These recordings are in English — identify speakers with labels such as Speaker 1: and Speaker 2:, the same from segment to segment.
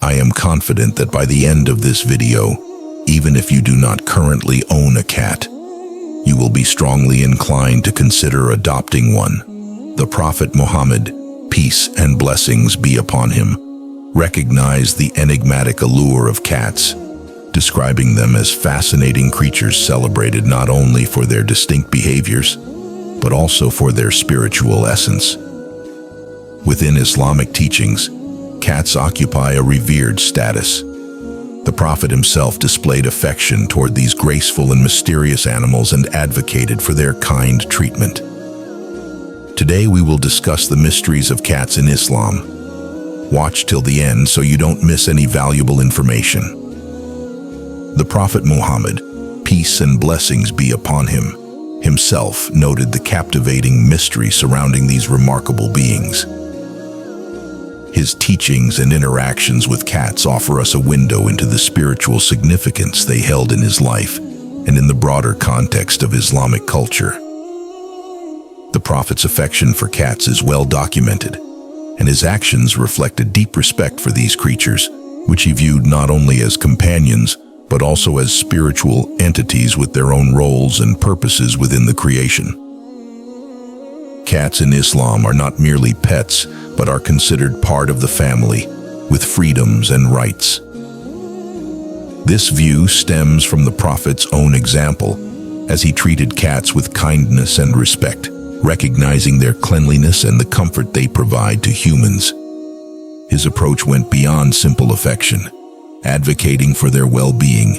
Speaker 1: I am confident that by the end of this video, even if you do not currently own a cat, you will be strongly inclined to consider adopting one. The Prophet Muhammad, peace and blessings be upon him, recognized the enigmatic allure of cats, describing them as fascinating creatures celebrated not only for their distinct behaviors, but also for their spiritual essence. Within Islamic teachings, cats occupy a revered status. The Prophet himself displayed affection toward these graceful and mysterious animals and advocated for their kind treatment. Today we will discuss the mysteries of cats in Islam. Watch till the end so you don't miss any valuable information. The Prophet Muhammad, peace and blessings be upon him, himself noted the captivating mystery surrounding these remarkable beings. His teachings and interactions with cats offer us a window into the spiritual significance they held in his life and in the broader context of Islamic culture. The Prophet's affection for cats is well documented, and his actions reflect a deep respect for these creatures, which he viewed not only as companions, but also as spiritual entities with their own roles and purposes within the creation. Cats in Islam are not merely pets, but are considered part of the family, with freedoms and rights. This view stems from the Prophet's own example, as he treated cats with kindness and respect, recognizing their cleanliness and the comfort they provide to humans. His approach went beyond simple affection, advocating for their well-being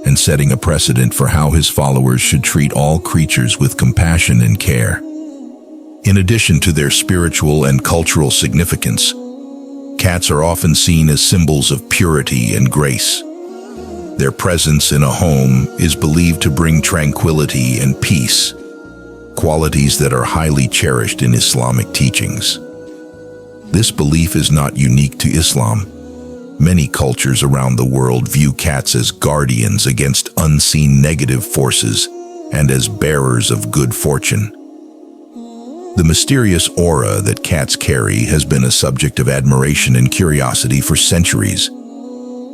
Speaker 1: and setting a precedent for how his followers should treat all creatures with compassion and care. In addition to their spiritual and cultural significance, cats are often seen as symbols of purity and grace. Their presence in a home is believed to bring tranquility and peace, qualities that are highly cherished in Islamic teachings. This belief is not unique to Islam. Many cultures around the world view cats as guardians against unseen negative forces and as bearers of good fortune. The mysterious aura that cats carry has been a subject of admiration and curiosity for centuries.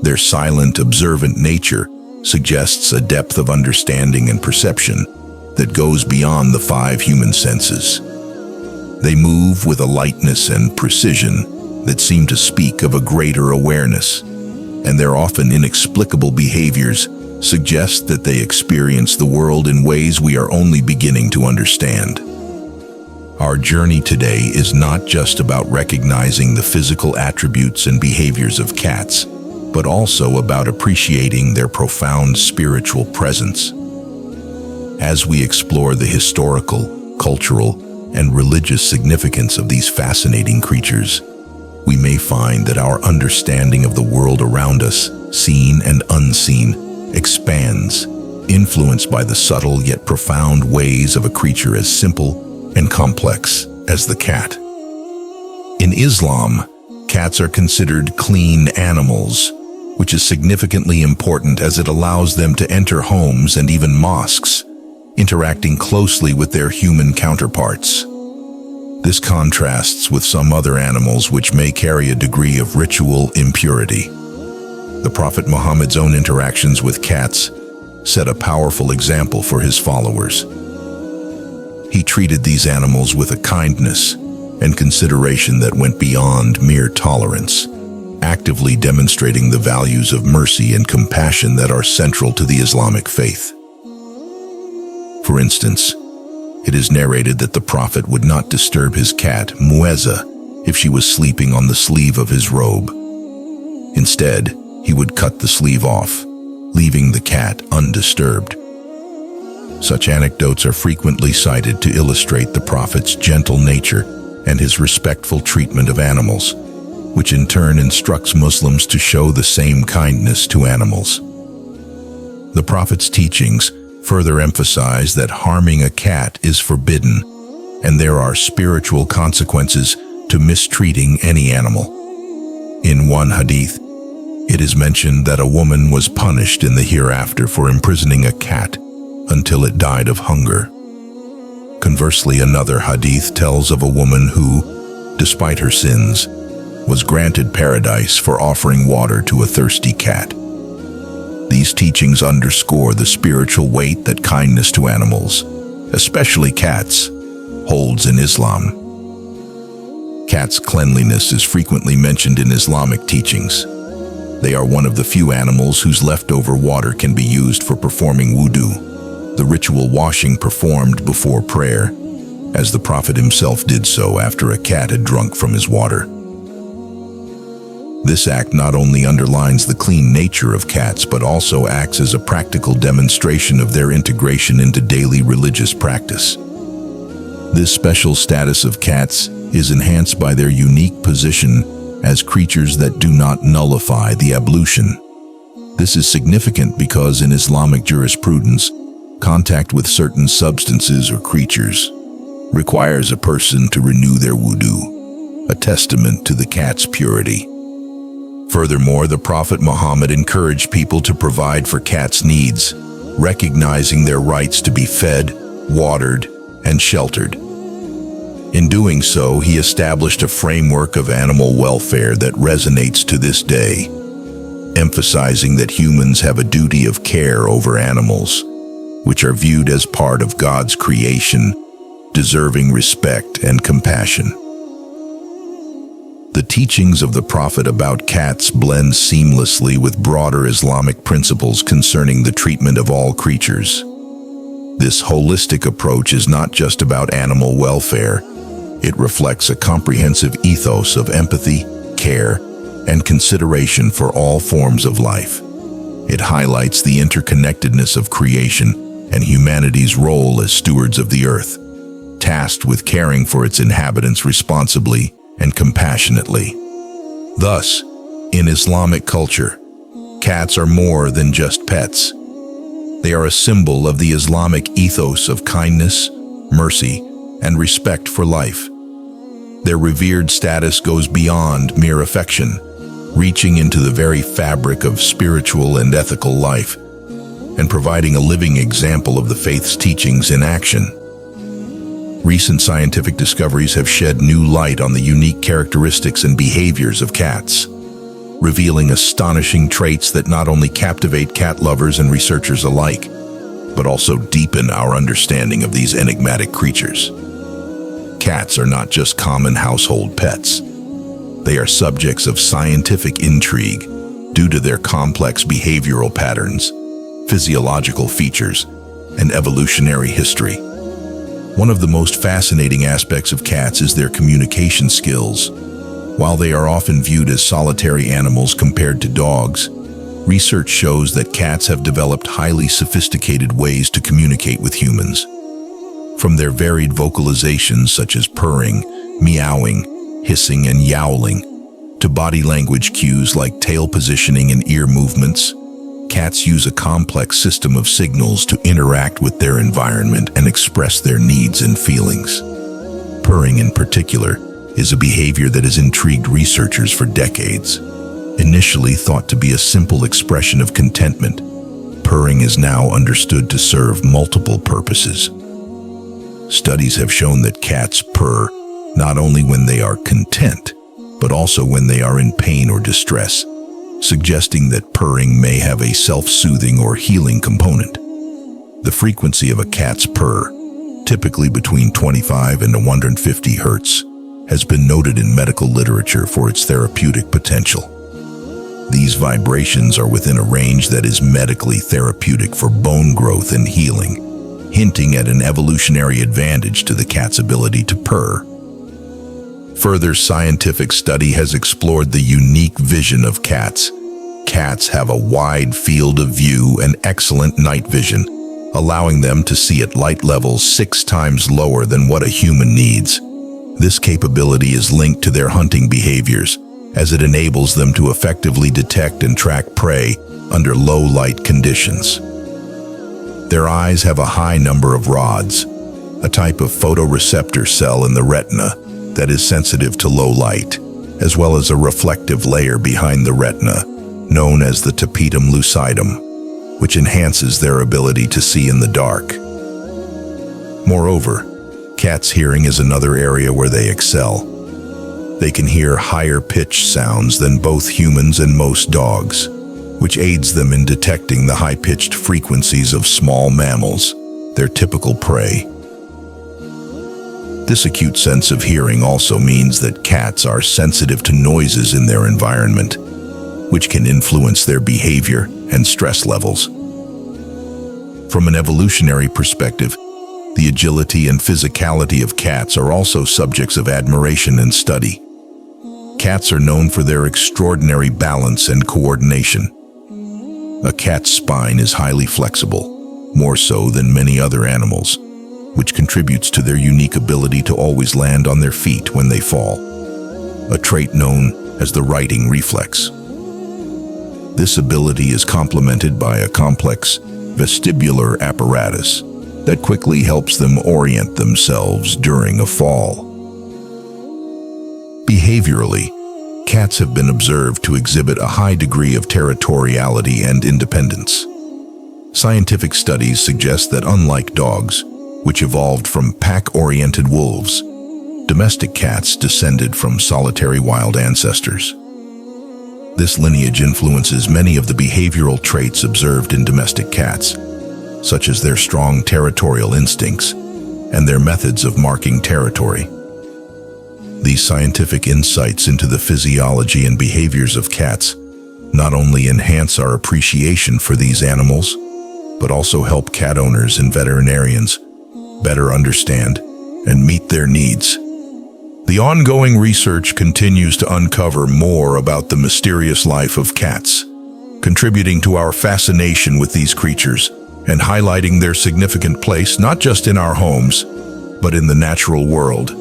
Speaker 1: Their silent, observant nature suggests a depth of understanding and perception that goes beyond the five human senses. They move with a lightness and precision that seem to speak of a greater awareness, and their often inexplicable behaviors suggest that they experience the world in ways we are only beginning to understand. Our journey today is not just about recognizing the physical attributes and behaviors of cats, but also about appreciating their profound spiritual presence. As we explore the historical, cultural, and religious significance of these fascinating creatures, we may find that our understanding of the world around us, seen and unseen, expands, influenced by the subtle yet profound ways of a creature as simple and complex as the cat. In Islam, cats are considered clean animals, which is significantly important as it allows them to enter homes and even mosques, interacting closely with their human counterparts. This contrasts with some other animals which may carry a degree of ritual impurity. The Prophet Muhammad's own interactions with cats set a powerful example for his followers. He treated these animals with a kindness and consideration that went beyond mere tolerance, actively demonstrating the values of mercy and compassion that are central to the Islamic faith. For instance, it is narrated that the Prophet would not disturb his cat, Muezza, if she was sleeping on the sleeve of his robe. Instead, he would cut the sleeve off, leaving the cat undisturbed. Such anecdotes are frequently cited to illustrate the Prophet's gentle nature and his respectful treatment of animals, which in turn instructs Muslims to show the same kindness to animals. The Prophet's teachings further emphasize that harming a cat is forbidden, and there are spiritual consequences to mistreating any animal. In one hadith, it is mentioned that a woman was punished in the hereafter for imprisoning a cat until it died of hunger. Conversely, another hadith tells of a woman who, despite her sins, was granted paradise for offering water to a thirsty cat. These teachings underscore the spiritual weight that kindness to animals, especially cats, holds in Islam. Cats' cleanliness is frequently mentioned in Islamic teachings. They are one of the few animals whose leftover water can be used for performing wudu, the ritual washing performed before prayer, as the Prophet himself did so after a cat had drunk from his water. This act not only underlines the clean nature of cats but also acts as a practical demonstration of their integration into daily religious practice. This special status of cats is enhanced by their unique position as creatures that do not nullify the ablution. This is significant because in Islamic jurisprudence, contact with certain substances or creatures requires a person to renew their wudu, a testament to the cat's purity. Furthermore, the Prophet Muhammad encouraged people to provide for cats' needs, recognizing their rights to be fed, watered, and sheltered. In doing so, he established a framework of animal welfare that resonates to this day, emphasizing that humans have a duty of care over animals, which are viewed as part of God's creation, deserving respect and compassion. The teachings of the Prophet about cats blend seamlessly with broader Islamic principles concerning the treatment of all creatures. This holistic approach is not just about animal welfare. It reflects a comprehensive ethos of empathy, care, and consideration for all forms of life. It highlights the interconnectedness of creation and humanity's role as stewards of the earth, tasked with caring for its inhabitants responsibly and compassionately. Thus, in Islamic culture, cats are more than just pets. They are a symbol of the Islamic ethos of kindness, mercy, and respect for life. Their revered status goes beyond mere affection, reaching into the very fabric of spiritual and ethical life, and providing a living example of the faith's teachings in action. Recent scientific discoveries have shed new light on the unique characteristics and behaviors of cats, revealing astonishing traits that not only captivate cat lovers and researchers alike, but also deepen our understanding of these enigmatic creatures. Cats are not just common household pets. They are subjects of scientific intrigue due to their complex behavioral patterns, physiological features, and evolutionary history. One of the most fascinating aspects of cats is their communication skills. While they are often viewed as solitary animals compared to dogs, research shows that cats have developed highly sophisticated ways to communicate with humans. From their varied vocalizations such as purring, meowing, hissing, and yowling, to body language cues like tail positioning and ear movements, cats use a complex system of signals to interact with their environment and express their needs and feelings. Purring in particular is a behavior that has intrigued researchers for decades. Initially thought to be a simple expression of contentment, purring is now understood to serve multiple purposes. Studies have shown that cats purr not only when they are content, but also when they are in pain or distress, suggesting that purring may have a self-soothing or healing component. The frequency of a cat's purr, typically between 25 and 150 hertz, has been noted in medical literature for its therapeutic potential. These vibrations are within a range that is medically therapeutic for bone growth and healing, hinting at an evolutionary advantage to the cat's ability to purr. Further scientific study has explored the unique vision of cats. Cats have a wide field of view and excellent night vision, allowing them to see at light levels 6 times lower than what a human needs. This capability is linked to their hunting behaviors, as it enables them to effectively detect and track prey under low-light conditions. Their eyes have a high number of rods, a type of photoreceptor cell in the retina that is sensitive to low light, as well as a reflective layer behind the retina, known as the tapetum lucidum, which enhances their ability to see in the dark. Moreover, cats' hearing is another area where they excel. They can hear higher-pitched sounds than both humans and most dogs, which aids them in detecting the high-pitched frequencies of small mammals, their typical prey. This acute sense of hearing also means that cats are sensitive to noises in their environment, which can influence their behavior and stress levels. From an evolutionary perspective, the agility and physicality of cats are also subjects of admiration and study. Cats are known for their extraordinary balance and coordination. A cat's spine is highly flexible, more so than many other animals, which contributes to their unique ability to always land on their feet when they fall, a trait known as the righting reflex. This ability is complemented by a complex vestibular apparatus that quickly helps them orient themselves during a fall. Behaviorally, cats have been observed to exhibit a high degree of territoriality and independence. Scientific studies suggest that unlike dogs, which evolved from pack-oriented wolves, domestic cats descended from solitary wild ancestors. This lineage influences many of the behavioral traits observed in domestic cats, such as their strong territorial instincts and their methods of marking territory. These scientific insights into the physiology and behaviors of cats not only enhance our appreciation for these animals, but also help cat owners and veterinarians better understand and meet their needs. The ongoing research continues to uncover more about the mysterious life of cats, contributing to our fascination with these creatures and highlighting their significant place not just in our homes, but in the natural world.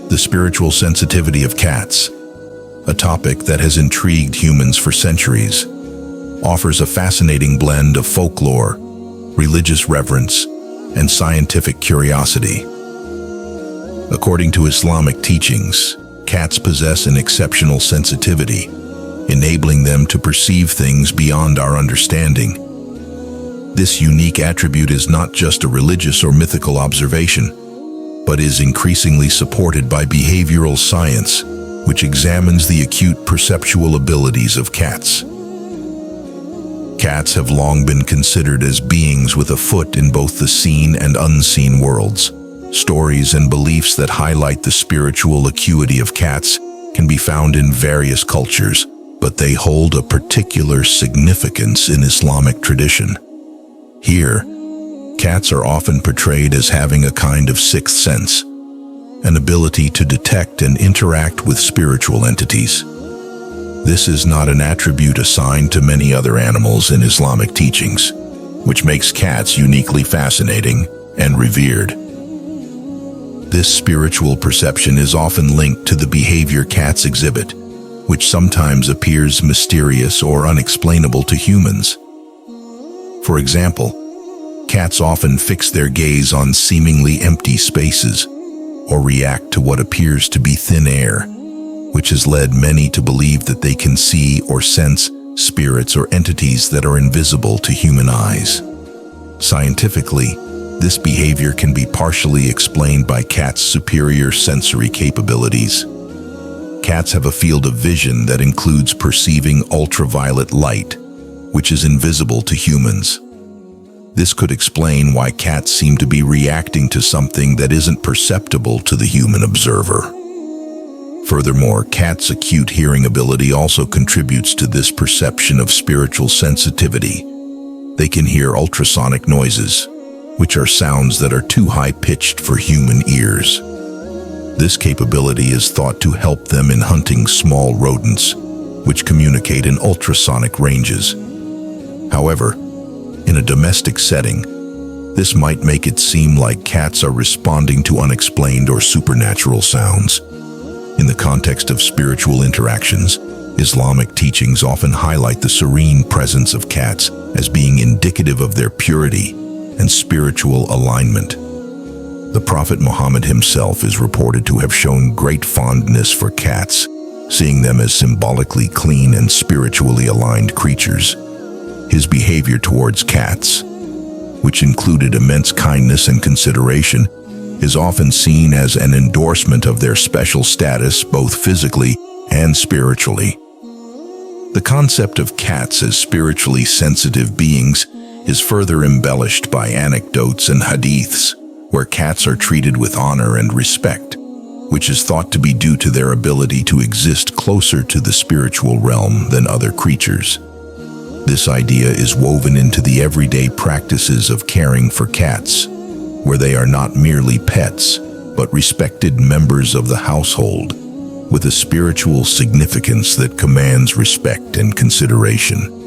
Speaker 1: The spiritual sensitivity of cats, a topic that has intrigued humans for centuries, offers a fascinating blend of folklore, religious reverence, and scientific curiosity. According to Islamic teachings, cats possess an exceptional sensitivity, enabling them to perceive things beyond our understanding. This unique attribute is not just a religious or mythical observation, but is increasingly supported by behavioral science, which examines the acute perceptual abilities of cats. Cats have long been considered as beings with a foot in both the seen and unseen worlds. Stories and beliefs that highlight the spiritual acuity of cats can be found in various cultures, but they hold a particular significance in Islamic tradition. Here, cats are often portrayed as having a kind of sixth sense, an ability to detect and interact with spiritual entities. This is not an attribute assigned to many other animals in Islamic teachings, which makes cats uniquely fascinating and revered. This spiritual perception is often linked to the behavior cats exhibit, which sometimes appears mysterious or unexplainable to humans. For example, cats often fix their gaze on seemingly empty spaces or react to what appears to be thin air, which has led many to believe that they can see or sense spirits or entities that are invisible to human eyes. Scientifically, this behavior can be partially explained by cats' superior sensory capabilities. Cats have a field of vision that includes perceiving ultraviolet light, which is invisible to humans. This could explain why cats seem to be reacting to something that isn't perceptible to the human observer. Furthermore, cats' acute hearing ability also contributes to this perception of spiritual sensitivity. They can hear ultrasonic noises, which are sounds that are too high-pitched for human ears. This capability is thought to help them in hunting small rodents, which communicate in ultrasonic ranges. However, in a domestic setting, this might make it seem like cats are responding to unexplained or supernatural sounds. In the context of spiritual interactions, Islamic teachings often highlight the serene presence of cats as being indicative of their purity and spiritual alignment. The Prophet Muhammad himself is reported to have shown great fondness for cats, seeing them as symbolically clean and spiritually aligned creatures. His behavior towards cats, which included immense kindness and consideration, is often seen as an endorsement of their special status both physically and spiritually. The concept of cats as spiritually sensitive beings is further embellished by anecdotes and hadiths, where cats are treated with honor and respect, which is thought to be due to their ability to exist closer to the spiritual realm than other creatures. This idea is woven into the everyday practices of caring for cats, where they are not merely pets, but respected members of the household, with a spiritual significance that commands respect and consideration.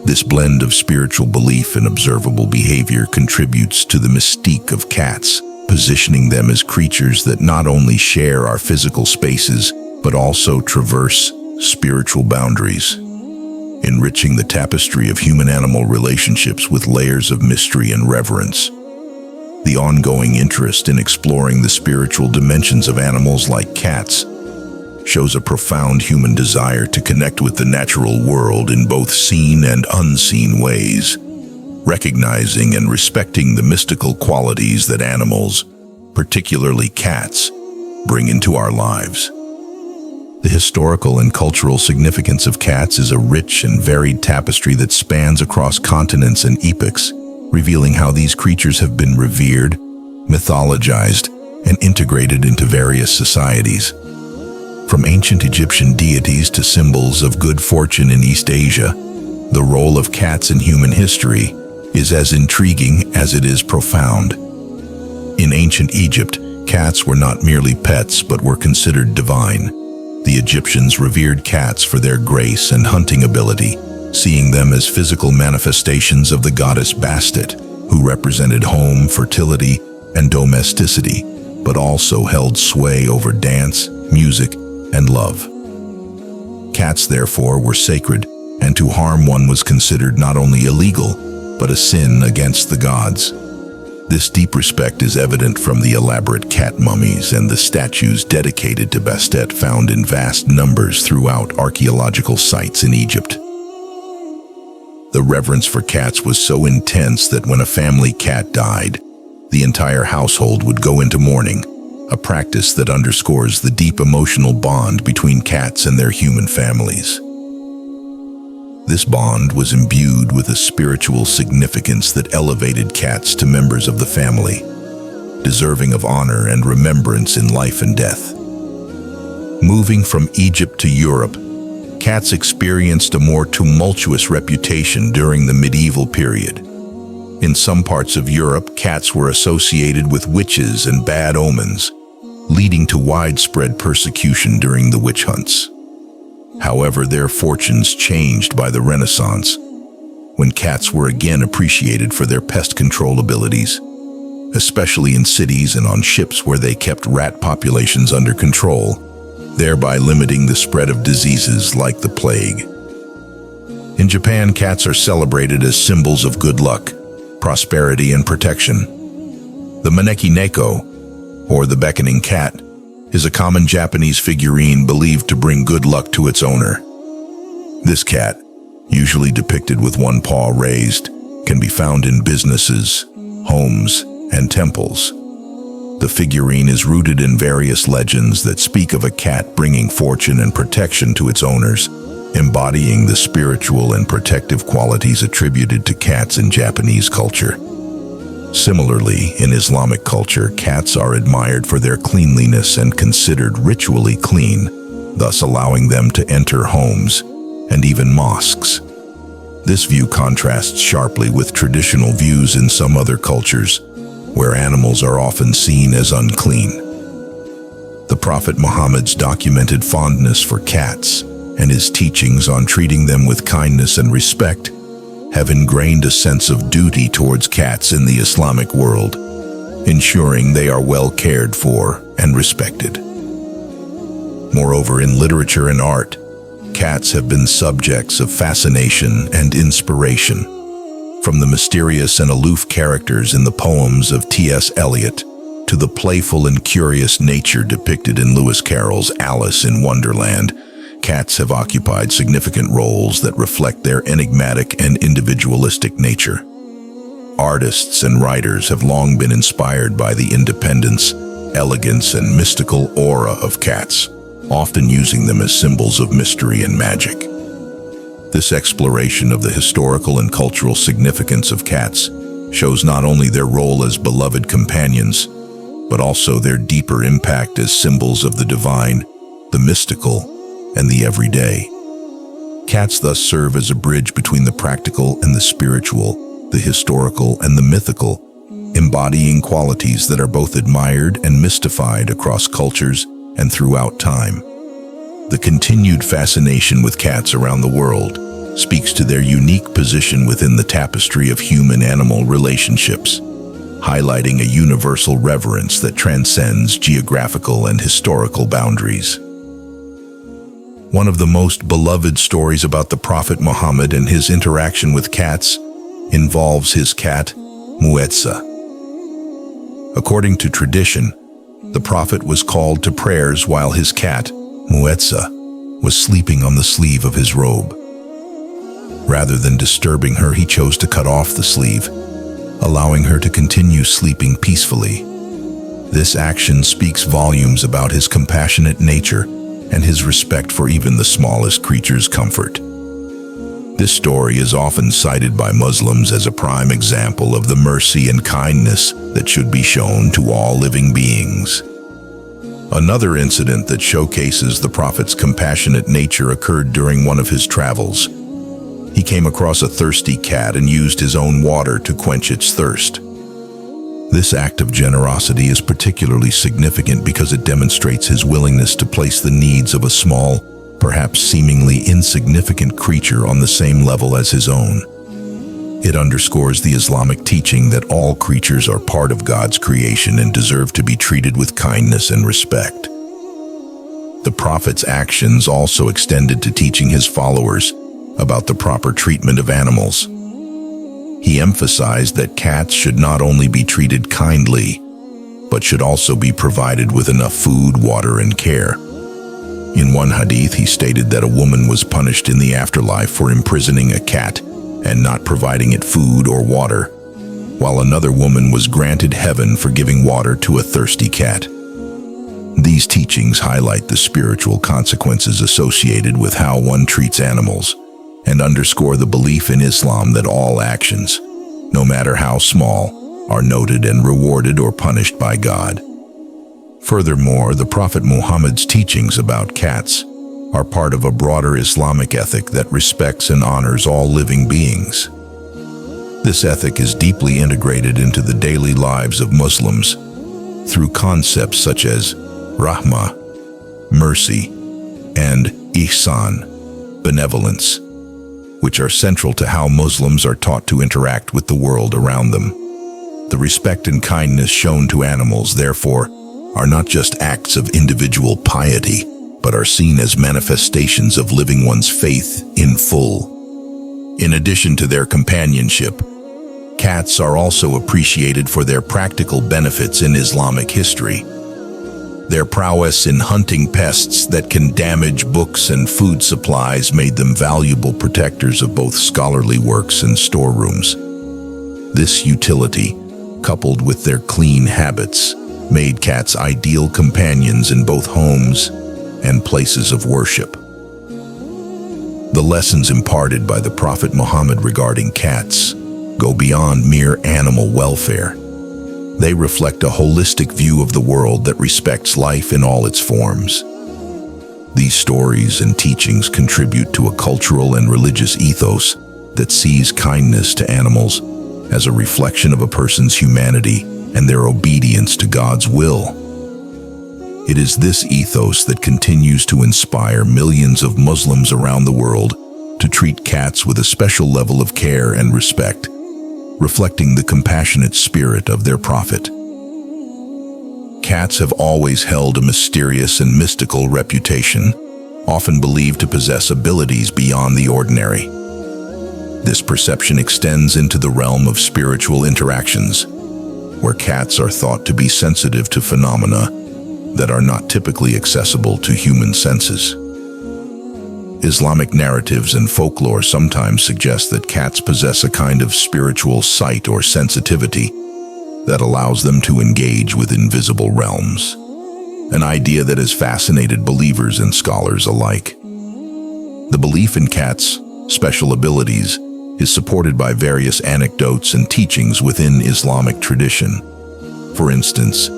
Speaker 1: This blend of spiritual belief and observable behavior contributes to the mystique of cats, positioning them as creatures that not only share our physical spaces, but also traverse spiritual boundaries, enriching the tapestry of human-animal relationships with layers of mystery and reverence. The ongoing interest in exploring the spiritual dimensions of animals like cats shows a profound human desire to connect with the natural world in both seen and unseen ways, recognizing and respecting the mystical qualities that animals, particularly cats, bring into our lives. The historical and cultural significance of cats is a rich and varied tapestry that spans across continents and epochs, revealing how these creatures have been revered, mythologized, and integrated into various societies. From ancient Egyptian deities to symbols of good fortune in East Asia, the role of cats in human history is as intriguing as it is profound. In ancient Egypt, cats were not merely pets but were considered divine. The Egyptians revered cats for their grace and hunting ability, seeing them as physical manifestations of the goddess Bastet, who represented home, fertility, and domesticity, but also held sway over dance, music, and love. Cats, therefore, were sacred, and to harm one was considered not only illegal, but a sin against the gods. This deep respect is evident from the elaborate cat mummies and the statues dedicated to Bastet found in vast numbers throughout archaeological sites in Egypt. The reverence for cats was so intense that when a family cat died, the entire household would go into mourning, a practice that underscores the deep emotional bond between cats and their human families. This bond was imbued with a spiritual significance that elevated cats to members of the family, deserving of honor and remembrance in life and death. Moving from Egypt to Europe, cats experienced a more tumultuous reputation during the medieval period. In some parts of Europe, cats were associated with witches and bad omens, leading to widespread persecution during the witch hunts. However, their fortunes changed by the Renaissance, when cats were again appreciated for their pest control abilities, especially in cities and on ships where they kept rat populations under control, thereby limiting the spread of diseases like the plague. In Japan, cats are celebrated as symbols of good luck, prosperity, and protection. The maneki neko, or the beckoning cat, is a common Japanese figurine believed to bring good luck to its owner. This cat, usually depicted with one paw raised, can be found in businesses, homes, and temples. The figurine is rooted in various legends that speak of a cat bringing fortune and protection to its owners, embodying the spiritual and protective qualities attributed to cats in Japanese culture. Similarly, in Islamic culture, cats are admired for their cleanliness and considered ritually clean, thus allowing them to enter homes and even mosques. This view contrasts sharply with traditional views in some other cultures, where animals are often seen as unclean. The Prophet Muhammad's documented fondness for cats and his teachings on treating them with kindness and respect have ingrained a sense of duty towards cats in the Islamic world, ensuring they are well cared for and respected. Moreover, in literature and art, cats have been subjects of fascination and inspiration. From the mysterious and aloof characters in the poems of T.S. Eliot to the playful and curious nature depicted in Lewis Carroll's Alice in Wonderland, cats have occupied significant roles that reflect their enigmatic and individualistic nature. Artists and writers have long been inspired by the independence, elegance, and mystical aura of cats, often using them as symbols of mystery and magic. This exploration of the historical and cultural significance of cats shows not only their role as beloved companions, but also their deeper impact as symbols of the divine, the mystical, and the everyday. Cats thus serve as a bridge between the practical and the spiritual, the historical and the mythical, embodying qualities that are both admired and mystified across cultures and throughout time. The continued fascination with cats around the world speaks to their unique position within the tapestry of human-animal relationships, highlighting a universal reverence that transcends geographical and historical boundaries. One of the most beloved stories about the Prophet Muhammad and his interaction with cats involves his cat, Muetsa. According to tradition, the Prophet was called to prayers while his cat, Muetsa, was sleeping on the sleeve of his robe. Rather than disturbing her, he chose to cut off the sleeve, allowing her to continue sleeping peacefully. This action speaks volumes about his compassionate nature and his respect for even the smallest creature's comfort. This story is often cited by Muslims as a prime example of the mercy and kindness that should be shown to all living beings. Another incident that showcases the Prophet's compassionate nature occurred during one of his travels. He came across a thirsty cat and used his own water to quench its thirst. This act of generosity is particularly significant because it demonstrates his willingness to place the needs of a small, perhaps seemingly insignificant creature on the same level as his own. It underscores the Islamic teaching that all creatures are part of God's creation and deserve to be treated with kindness and respect. The Prophet's actions also extended to teaching his followers about the proper treatment of animals. He emphasized that cats should not only be treated kindly, but should also be provided with enough food, water, and care. In one hadith, he stated that a woman was punished in the afterlife for imprisoning a cat and not providing it food or water, while another woman was granted heaven for giving water to a thirsty cat. These teachings highlight the spiritual consequences associated with how one treats animals, and underscore the belief in Islam that all actions, no matter how small, are noted and rewarded or punished by God. Furthermore, the Prophet Muhammad's teachings about cats are part of a broader Islamic ethic that respects and honors all living beings. This ethic is deeply integrated into the daily lives of Muslims through concepts such as rahmah, mercy, and ihsan, benevolence, which are central to how Muslims are taught to interact with the world around them. The respect and kindness shown to animals, therefore, are not just acts of individual piety, but are seen as manifestations of living one's faith in full. In addition to their companionship, cats are also appreciated for their practical benefits in Islamic history. Their prowess in hunting pests that can damage books and food supplies made them valuable protectors of both scholarly works and storerooms. This utility, coupled with their clean habits, made cats ideal companions in both homes and places of worship. The lessons imparted by the Prophet Muhammad regarding cats go beyond mere animal welfare. They reflect a holistic view of the world that respects life in all its forms. These stories and teachings contribute to a cultural and religious ethos that sees kindness to animals as a reflection of a person's humanity and their obedience to God's will. It is this ethos that continues to inspire millions of Muslims around the world to treat cats with a special level of care and respect, reflecting the compassionate spirit of their prophet. Cats have always held a mysterious and mystical reputation, often believed to possess abilities beyond the ordinary. This perception extends into the realm of spiritual interactions, where cats are thought to be sensitive to phenomena that are not typically accessible to human senses. Islamic narratives and folklore sometimes suggest that cats possess a kind of spiritual sight or sensitivity, that allows them to engage with invisible realms, an idea that has fascinated believers and scholars alike. The belief in cats' special abilities is supported by various anecdotes and teachings within Islamic tradition. For instance,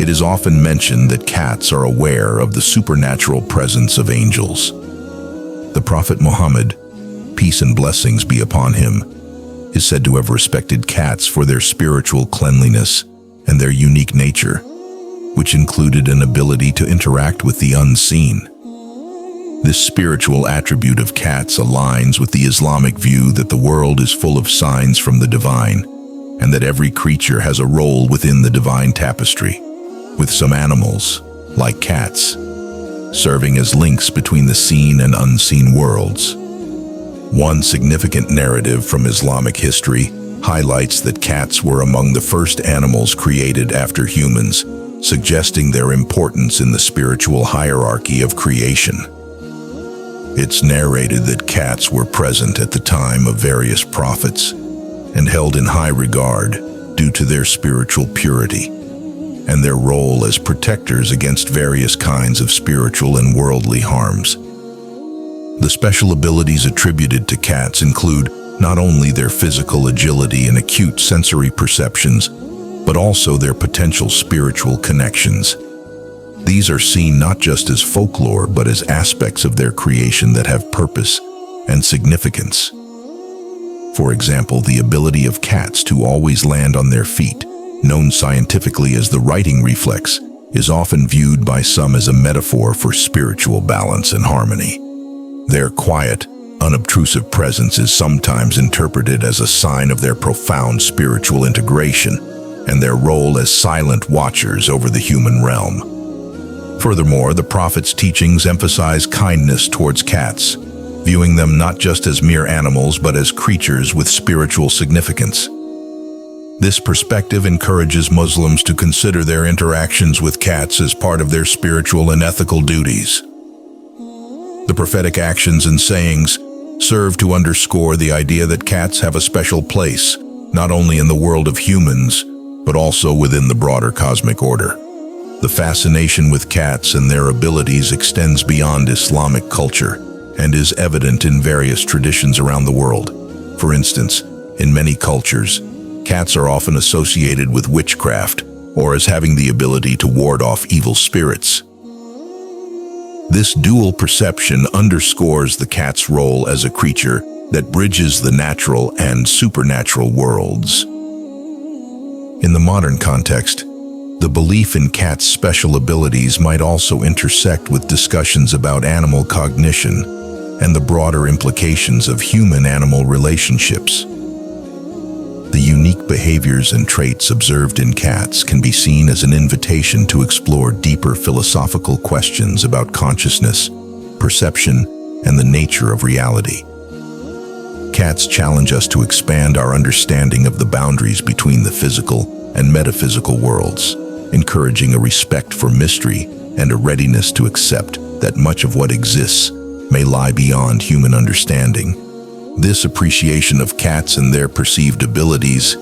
Speaker 1: it is often mentioned that cats are aware of the supernatural presence of angels. The Prophet Muhammad, peace and blessings be upon him, is said to have respected cats for their spiritual cleanliness and their unique nature, which included an ability to interact with the unseen. This spiritual attribute of cats aligns with the Islamic view that the world is full of signs from the divine, and that every creature has a role within the divine tapestry, with some animals, like cats, serving as links between the seen and unseen worlds. One significant narrative from Islamic history highlights that cats were among the first animals created after humans, suggesting their importance in the spiritual hierarchy of creation. It's narrated that cats were present at the time of various prophets and held in high regard due to their spiritual purity and their role as protectors against various kinds of spiritual and worldly harms. The special abilities attributed to cats include not only their physical agility and acute sensory perceptions, but also their potential spiritual connections. These are seen not just as folklore, but as aspects of their creation that have purpose and significance. For example, the ability of cats to always land on their feet, known scientifically as the righting reflex, is often viewed by some as a metaphor for spiritual balance and harmony. Their quiet, unobtrusive presence is sometimes interpreted as a sign of their profound spiritual integration and their role as silent watchers over the human realm. Furthermore, the Prophet's teachings emphasize kindness towards cats, viewing them not just as mere animals but as creatures with spiritual significance. This perspective encourages Muslims to consider their interactions with cats as part of their spiritual and ethical duties. The prophetic actions and sayings serve to underscore the idea that cats have a special place, not only in the world of humans, but also within the broader cosmic order. The fascination with cats and their abilities extends beyond Islamic culture and is evident in various traditions around the world. For instance, in many cultures, cats are often associated with witchcraft or as having the ability to ward off evil spirits. This dual perception underscores the cat's role as a creature that bridges the natural and supernatural worlds. In the modern context, the belief in cats' special abilities might also intersect with discussions about animal cognition and the broader implications of human-animal relationships. The unique behaviors and traits observed in cats can be seen as an invitation to explore deeper philosophical questions about consciousness, perception, and the nature of reality. Cats challenge us to expand our understanding of the boundaries between the physical and metaphysical worlds, encouraging a respect for mystery and a readiness to accept that much of what exists may lie beyond human understanding. This appreciation of cats and their perceived abilities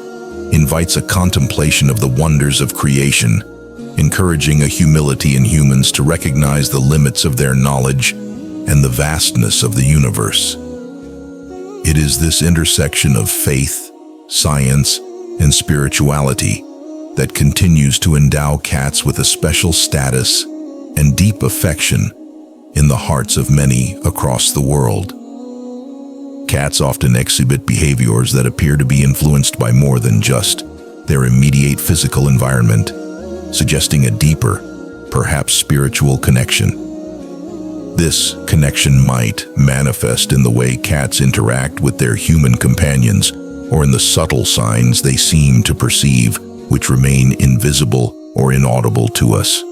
Speaker 1: invites a contemplation of the wonders of creation, encouraging a humility in humans to recognize the limits of their knowledge and the vastness of the universe. It is this intersection of faith, science, and spirituality that continues to endow cats with a special status and deep affection in the hearts of many across the world. Cats often exhibit behaviors that appear to be influenced by more than just their immediate physical environment, suggesting a deeper, perhaps spiritual connection. This connection might manifest in the way cats interact with their human companions or in the subtle signs they seem to perceive, which remain invisible or inaudible to us.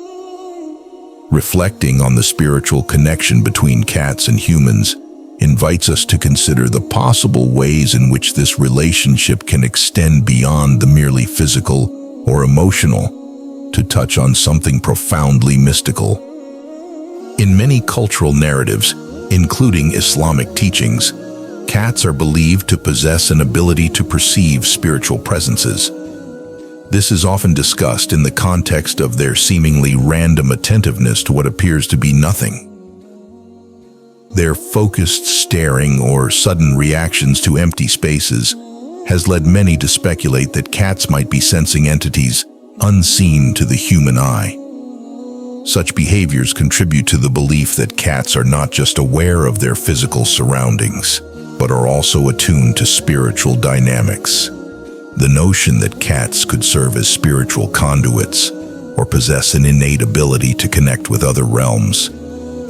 Speaker 1: Reflecting on the spiritual connection between cats and humans invites us to consider the possible ways in which this relationship can extend beyond the merely physical or emotional to touch on something profoundly mystical. In many cultural narratives, including Islamic teachings, cats are believed to possess an ability to perceive spiritual presences. This is often discussed in the context of their seemingly random attentiveness to what appears to be nothing. Their focused staring or sudden reactions to empty spaces has led many to speculate that cats might be sensing entities unseen to the human eye. Such behaviors contribute to the belief that cats are not just aware of their physical surroundings, but are also attuned to spiritual dynamics. The notion that cats could serve as spiritual conduits or possess an innate ability to connect with other realms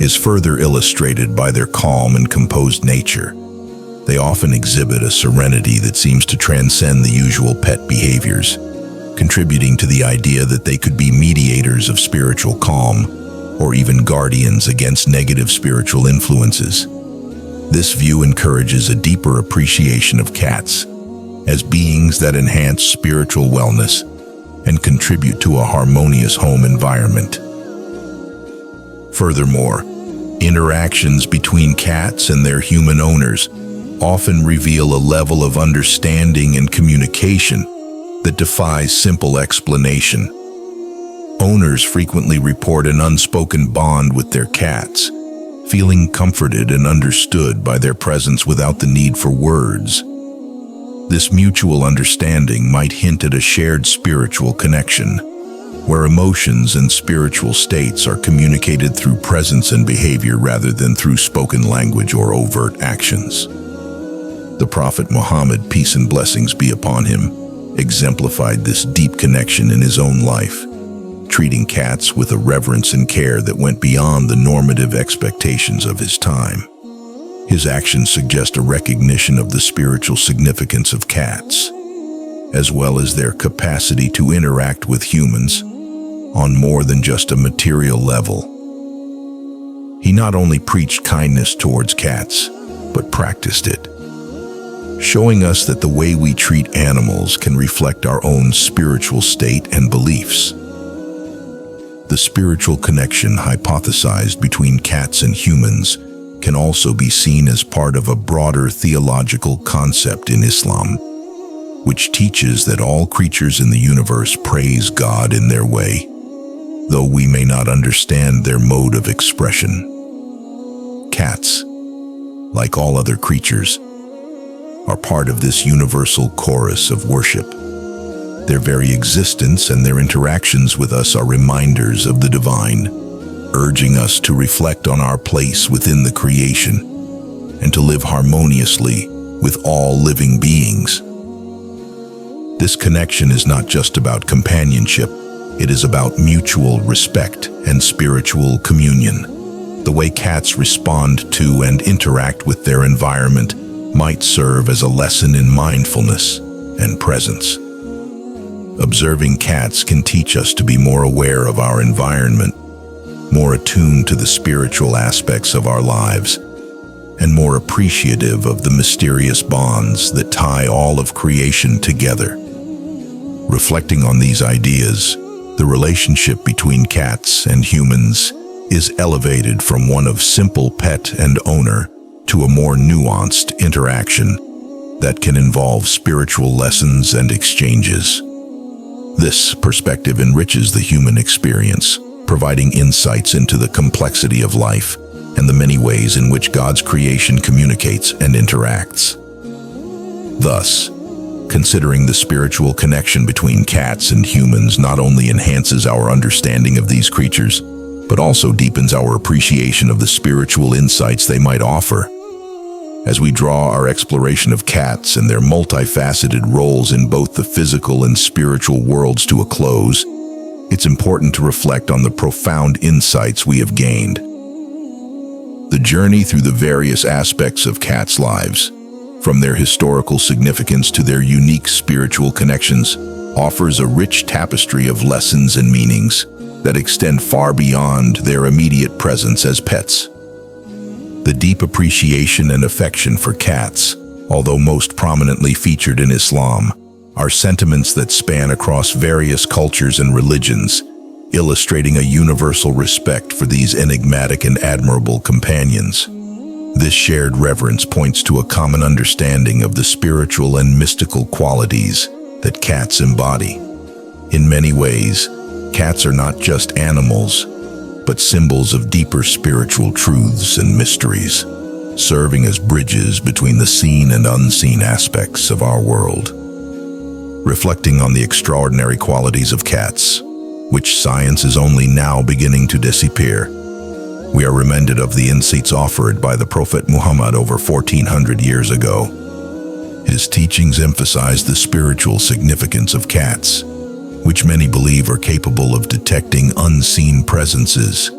Speaker 1: is further illustrated by their calm and composed nature. They often exhibit a serenity that seems to transcend the usual pet behaviors, contributing to the idea that they could be mediators of spiritual calm or even guardians against negative spiritual influences. This view encourages a deeper appreciation of cats as beings that enhance spiritual wellness and contribute to a harmonious home environment. Furthermore, interactions between cats and their human owners often reveal a level of understanding and communication that defies simple explanation. Owners frequently report an unspoken bond with their cats, feeling comforted and understood by their presence without the need for words. This mutual understanding might hint at a shared spiritual connection, where emotions and spiritual states are communicated through presence and behavior rather than through spoken language or overt actions. The Prophet Muhammad, peace and blessings be upon him, exemplified this deep connection in his own life, treating cats with a reverence and care that went beyond the normative expectations of his time. His actions suggest a recognition of the spiritual significance of cats, as well as their capacity to interact with humans on more than just a material level. He not only preached kindness towards cats, but practiced it, showing us that the way we treat animals can reflect our own spiritual state and beliefs. The spiritual connection hypothesized between cats and humans can also be seen as part of a broader theological concept in Islam, which teaches that all creatures in the universe praise God in their way, though we may not understand their mode of expression. Cats, like all other creatures, are part of this universal chorus of worship. Their very existence and their interactions with us are reminders of the divine, urging us to reflect on our place within the creation and to live harmoniously with all living beings. This connection is not just about companionship, it is about mutual respect and spiritual communion. The way cats respond to and interact with their environment might serve as a lesson in mindfulness and presence. Observing cats can teach us to be more aware of our environment, more attuned to the spiritual aspects of our lives, and more appreciative of the mysterious bonds that tie all of creation together. Reflecting on these ideas, the relationship between cats and humans is elevated from one of simple pet and owner to a more nuanced interaction that can involve spiritual lessons and exchanges. This perspective enriches the human experience, providing insights into the complexity of life and the many ways in which God's creation communicates and interacts. Thus, considering the spiritual connection between cats and humans not only enhances our understanding of these creatures, but also deepens our appreciation of the spiritual insights they might offer. As we draw our exploration of cats and their multifaceted roles in both the physical and spiritual worlds to a close, it's important to reflect on the profound insights we have gained. The journey through the various aspects of cats' lives, from their historical significance to their unique spiritual connections, offers a rich tapestry of lessons and meanings that extend far beyond their immediate presence as pets. The deep appreciation and affection for cats, although most prominently featured in Islam, are sentiments that span across various cultures and religions, illustrating a universal respect for these enigmatic and admirable companions. This shared reverence points to a common understanding of the spiritual and mystical qualities that cats embody. In many ways, cats are not just animals, but symbols of deeper spiritual truths and mysteries, serving as bridges between the seen and unseen aspects of our world. Reflecting on the extraordinary qualities of cats, which science is only now beginning to decipher, we are reminded of the insights offered by the Prophet Muhammad over 1400 years ago. His teachings emphasize the spiritual significance of cats, which many believe are capable of detecting unseen presences,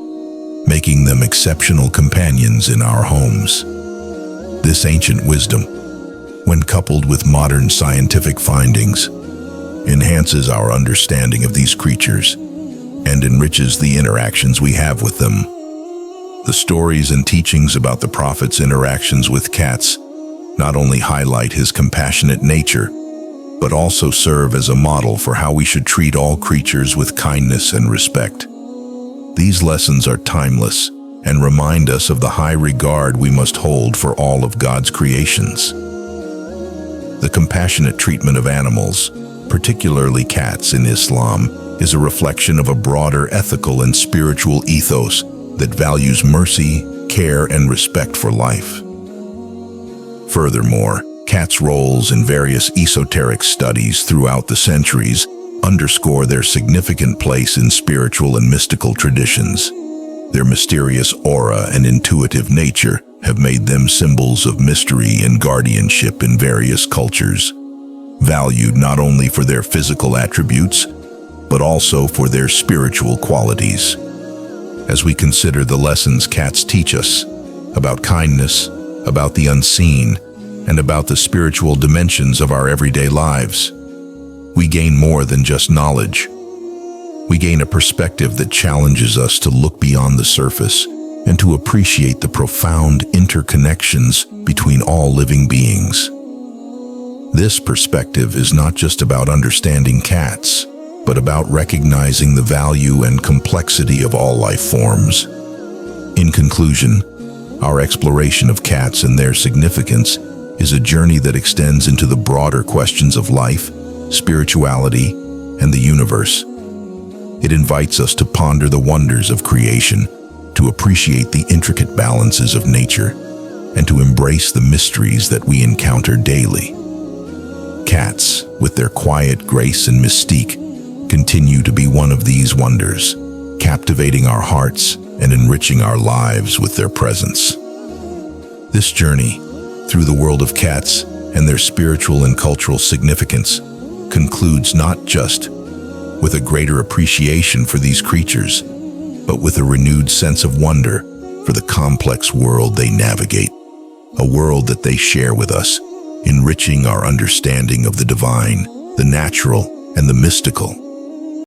Speaker 1: making them exceptional companions in our homes. This ancient wisdom, when coupled with modern scientific findings, enhances our understanding of these creatures and enriches the interactions we have with them. The stories and teachings about the Prophet's interactions with cats not only highlight his compassionate nature, but also serve as a model for how we should treat all creatures with kindness and respect. These lessons are timeless and remind us of the high regard we must hold for all of God's creations. The compassionate treatment of animals, particularly cats in Islam, is a reflection of a broader ethical and spiritual ethos that values mercy, care, and respect for life. Furthermore, cats' roles in various esoteric studies throughout the centuries underscore their significant place in spiritual and mystical traditions. Their mysterious aura and intuitive nature have made them symbols of mystery and guardianship in various cultures, valued not only for their physical attributes, but also for their spiritual qualities. As we consider the lessons cats teach us about kindness, about the unseen, and about the spiritual dimensions of our everyday lives, we gain more than just knowledge. We gain a perspective that challenges us to look beyond the surface and to appreciate the profound interconnections between all living beings. This perspective is not just about understanding cats, but about recognizing the value and complexity of all life forms. In conclusion, our exploration of cats and their significance is a journey that extends into the broader questions of life, spirituality, and the universe. It invites us to ponder the wonders of creation, to appreciate the intricate balances of nature, and to embrace the mysteries that we encounter daily. Cats, with their quiet grace and mystique, continue to be one of these wonders, captivating our hearts and enriching our lives with their presence. This journey through the world of cats and their spiritual and cultural significance concludes not just with a greater appreciation for these creatures, but with a renewed sense of wonder for the complex world they navigate, a world that they share with us, enriching our understanding of the divine, the natural, and the mystical.